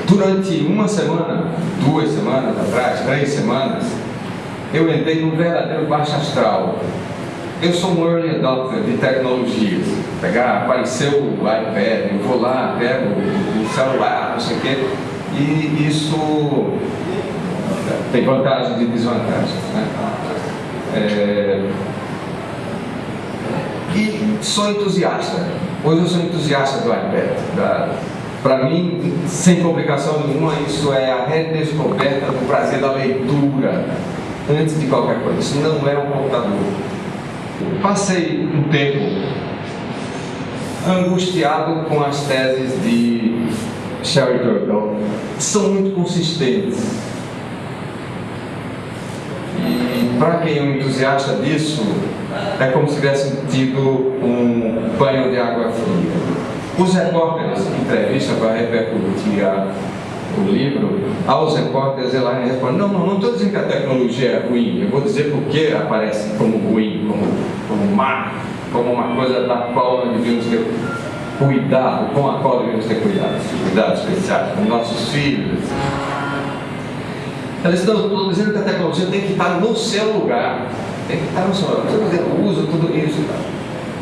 Durante uma semana, 2 semanas atrás, 3 semanas, eu entrei num verdadeiro baixo astral. Eu sou um early adopter de tecnologias. Apareceu o iPad, eu vou lá, pego o celular, não sei o quê, e isso tem vantagens e desvantagens, né? E sou entusiasta. Hoje eu sou entusiasta do iPad. Para mim, sem complicação nenhuma, isso é a redescoberta do prazer da leitura antes de qualquer coisa. Isso não é um computador. Passei um tempo angustiado com as teses de Sherry Turkle. São muito consistentes. E para quem é um entusiasta disso, é como se tivesse tido um banho de água fria. Os repórteres, em entrevista para repercutir o livro, aos repórteres ela responde: não estou dizendo que a tecnologia é ruim, eu vou dizer por que aparece como ruim, como má, como uma coisa da qual nós devíamos ter cuidado, com a qual devemos ter cuidados especiais, com nossos filhos. Eles estão dizendo que a tecnologia tem que estar no seu lugar, tem que estar no seu lugar. Eu uso tudo isso.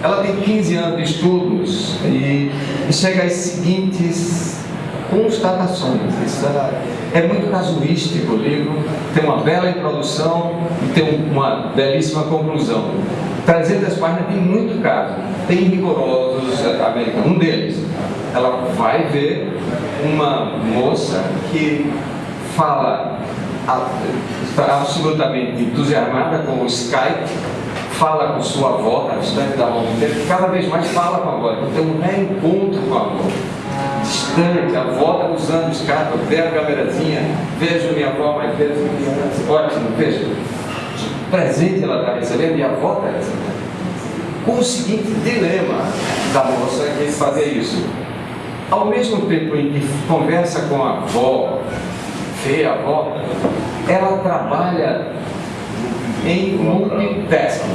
Ela tem 15 anos de estudos e chega às seguintes constatações. Isso é muito casuístico o livro, tem uma bela introdução e tem uma belíssima conclusão. 300 páginas, tem muito caso, tem rigorosos americanos. Um deles, ela vai ver uma moça que fala, está absolutamente entusiasmada com o Skype, fala com sua avó, está distante da avó, cada vez mais fala com a avó, então tem um reencontro com a avó, distante, a avó está usando o Skype, eu pego a câmerazinha, vejo minha avó, mas vejo minha ótimo, vejo, presente ela está recebendo e a avó está recebendo. Com o seguinte dilema da moça que é fazer isso, ao mesmo tempo em que conversa com a avó, vê a avó, ela trabalha em multitasking,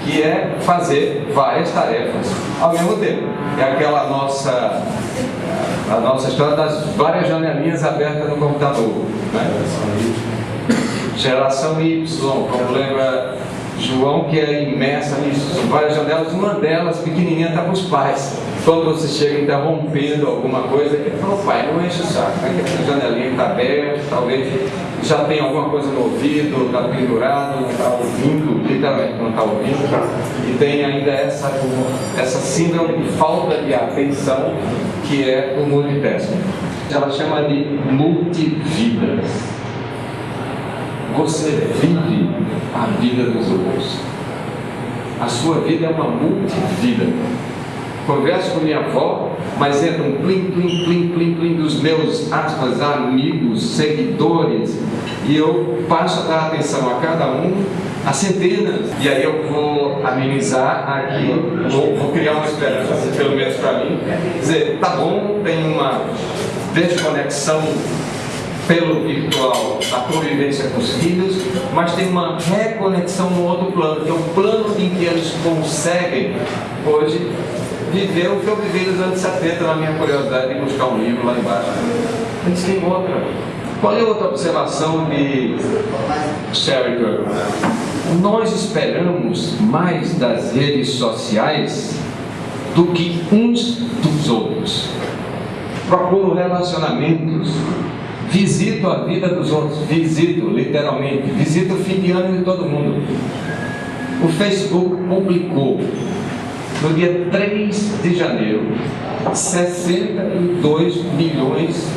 que é fazer várias tarefas ao mesmo tempo. É aquela a nossa história das várias janelinhas abertas no computador, né? Geração Y, como lembra João, que é imersa nisso, são várias janelas, uma delas pequenininha está para os pais. Quando você chega interrompendo alguma coisa, ele fala: pai, não enche o saco, a janelinha está aberta, talvez já tem alguma coisa no ouvido, está pendurado, não está ouvindo, literalmente não está ouvindo, e tem ainda essa síndrome de falta de atenção, que é o multitasking. Ela chama de multividas. Você vive a vida dos outros. A sua vida é uma multivida. Converso com minha avó, mas entra um plim, plim, plim, plim, plim dos meus, aspas, amigos, seguidores, e eu passo a dar atenção a cada um, a centenas. E aí eu vou amenizar aqui, vou criar uma esperança, pelo menos para mim, dizer: tá bom, tem uma desconexão pelo virtual, a convivência com os filhos, mas tem uma reconexão no outro plano, que é o plano em que eles conseguem hoje viver o que eu vivi nos anos 70, na minha curiosidade de buscar um livro lá embaixo. Eles têm outra. Qual é a outra observação de Sherry Turkle? Nós esperamos mais das redes sociais do que uns dos outros. Procuro relacionamentos, visito a vida dos outros, visito literalmente, visito o fim de ano de todo mundo. O Facebook publicou no dia 3 de janeiro 62 milhões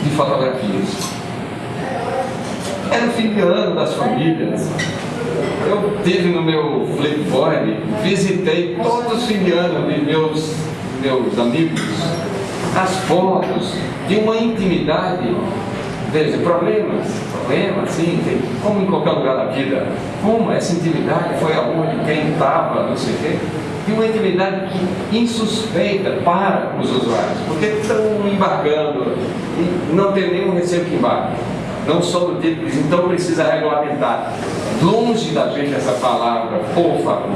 de fotografias. Era o fim de ano das famílias. Eu tive no meu Flipboard, visitei todos os fins de ano de meus amigos, as fotos de uma intimidade. Veja, problemas, sim, como em qualquer lugar da vida, como essa intimidade foi aonde, quem estava, não sei o quê, de uma intimidade insuspeita para os usuários, porque estão embarcando e não tem nenhum receio que embarque. Não sou do tipo que diz: então precisa regulamentar. Longe da gente essa palavra, por favor.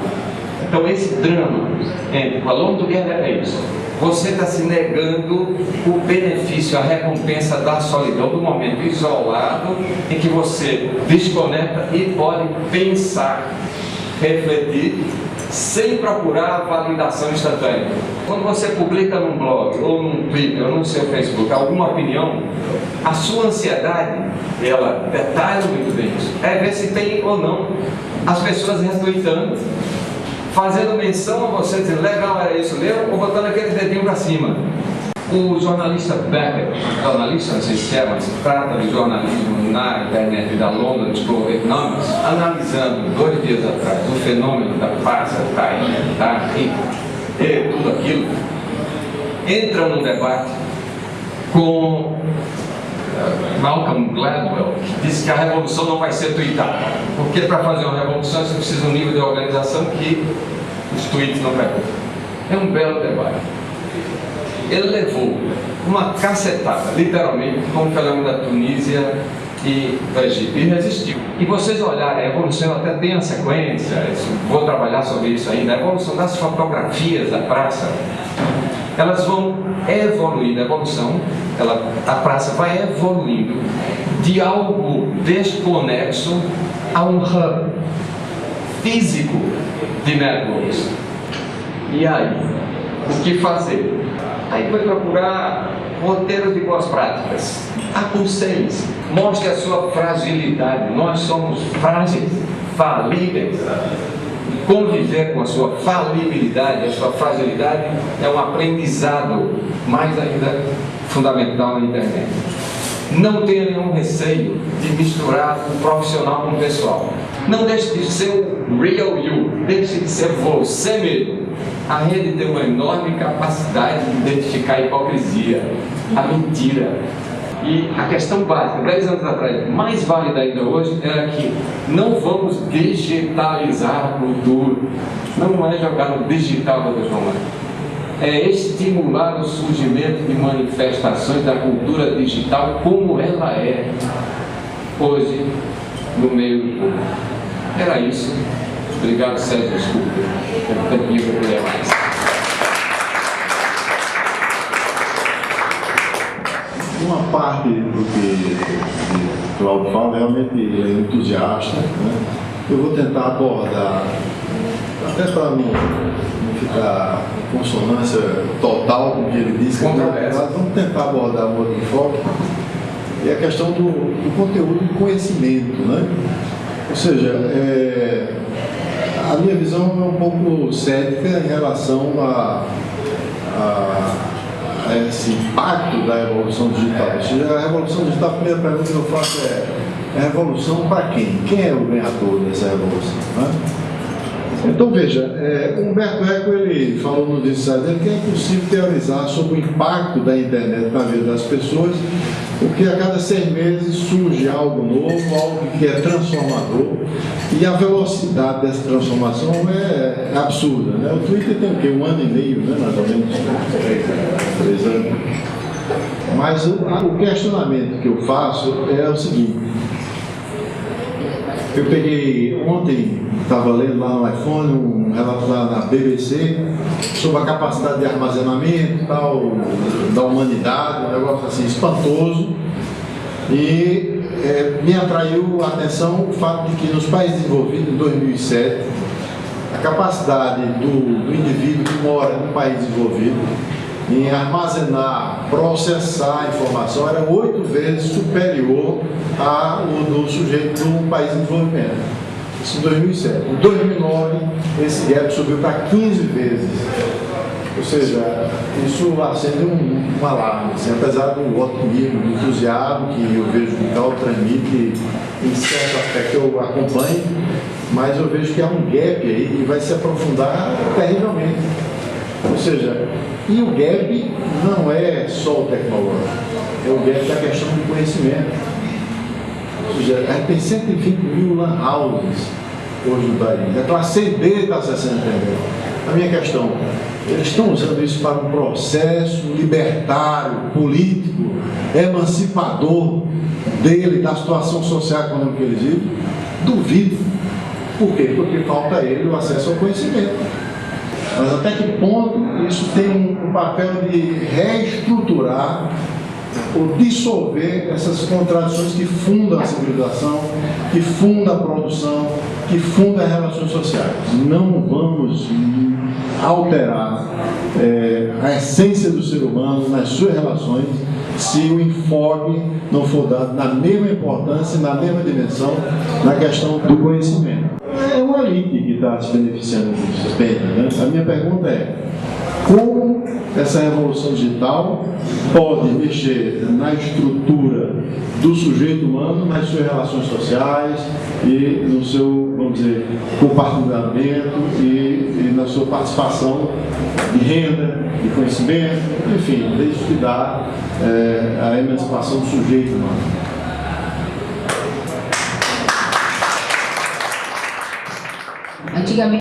Então esse drama entre o Along Together é isso. você está se negando o benefício, a recompensa da solidão, do momento isolado em que você desconecta e pode pensar, refletir, sem procurar a validação instantânea. Quando você publica num blog, ou num Twitter, ou no seu Facebook, alguma opinião, a sua ansiedade, ela detalha muito bem isso, é ver se tem ou não as pessoas retweetando, fazendo menção a você, dizendo, legal, era isso mesmo, ou botando aquele dedinho para cima. O jornalista Becker, jornalista, não sei se é, mas trata de jornalismo na internet da London School of Economics, analisando 2 dias atrás o fenômeno da passa, e tudo aquilo, entra num debate com Malcolm Gladwell, que disse que a revolução não vai ser tweetada, porque para fazer uma revolução você precisa de um nível de organização que os tweets não permitem. É um belo debate. Ele levou uma cacetada, literalmente, como o fenômeno da Tunísia e do Egito, e resistiu. E vocês olharem, a evolução até tem a sequência, vou trabalhar sobre isso ainda, a evolução das fotografias da praça, elas vão evoluindo, a evolução, a praça vai evoluindo de algo desconexo a um hub físico de networks. E aí, o que fazer? Aí foi procurar roteiros de boas práticas. Aconselhe-se, mostre a sua fragilidade. Nós somos frágeis, falíveis. Conviver com a sua falibilidade, a sua fragilidade é um aprendizado mais ainda fundamental na internet. Não tenha nenhum receio de misturar o profissional com o pessoal. Não deixe de ser o real you, deixe de ser você mesmo. A rede tem uma enorme capacidade de identificar a hipocrisia, a mentira. E a questão básica, 10 anos atrás, mais válida ainda hoje, era que não vamos digitalizar a cultura. Não é jogar no digital da transformação. É estimular o surgimento de manifestações da cultura digital como ela é hoje no meio do público. Era isso. Obrigado, Sérgio. Desculpa. Eu tenho que ler mais. Uma parte do que o Cláudio fala realmente é entusiasta, né? Eu vou tentar abordar, até para não ficar em consonância total com o que ele disse, vamos tentar abordar um outro enfoque, e a questão do conteúdo e conhecimento, né? Ou seja, a minha visão é um pouco cética em relação a esse impacto da revolução digital. Ou seja, a revolução digital, a primeira pergunta que eu faço é a revolução para quem? Quem é o ganhador dessa revolução? Né? Então veja, Humberto Eco ele falou no discurso dele que é impossível teorizar sobre o impacto da internet na vida das pessoas, porque a cada 6 meses surge algo novo, algo que é transformador, e a velocidade dessa transformação é absurda, né? O Twitter tem o quê? 1 ano e meio, né? Mais ou menos 3 anos. Mas o questionamento que eu faço é o seguinte: eu peguei ontem, estava lendo lá no iPhone um relato lá na BBC sobre a capacidade de armazenamento tal, da humanidade, um negócio assim espantoso, e me atraiu a atenção o fato de que nos países desenvolvidos, em 2007, a capacidade do indivíduo que mora num país desenvolvido em armazenar, processar a informação era 8 vezes superior ao do sujeito de um país em desenvolvimento. Isso em 2007. Em 2009, esse gap subiu para 15 vezes. Ou seja, isso acende um alarme, assim, apesar do otimismo, do entusiasmo que eu vejo que o Cal transmite, em certo aspecto eu acompanho, mas eu vejo que há um gap aí e vai se aprofundar terrivelmente. Ou seja, e o gap não é só o tecnológico, é o gap da questão do conhecimento. Ou seja, a gente tem 120 mil lan houses hoje no país. A classe D está acessando a internet. A minha questão, eles estão usando isso para um processo libertário, político, emancipador dele, da situação social e econômica que eles vivem? Duvido. Por quê? Porque falta a ele o acesso ao conhecimento. Mas até que ponto isso tem um papel de reestruturar ou dissolver essas contradições que fundam a civilização, que fundam a produção, que fundam as relações sociais. Não vamos alterar a essência do ser humano nas suas relações se o enfoque não for dado na mesma importância, na mesma dimensão, na questão do conhecimento. É uma elite que está se beneficiando disso, né? A minha pergunta é: como essa revolução digital pode mexer na estrutura do sujeito humano, nas suas relações sociais e no seu, vamos dizer, compartilhamento e na sua participação de renda, de conhecimento, enfim, de estudar a emancipação do sujeito humano. Antigamente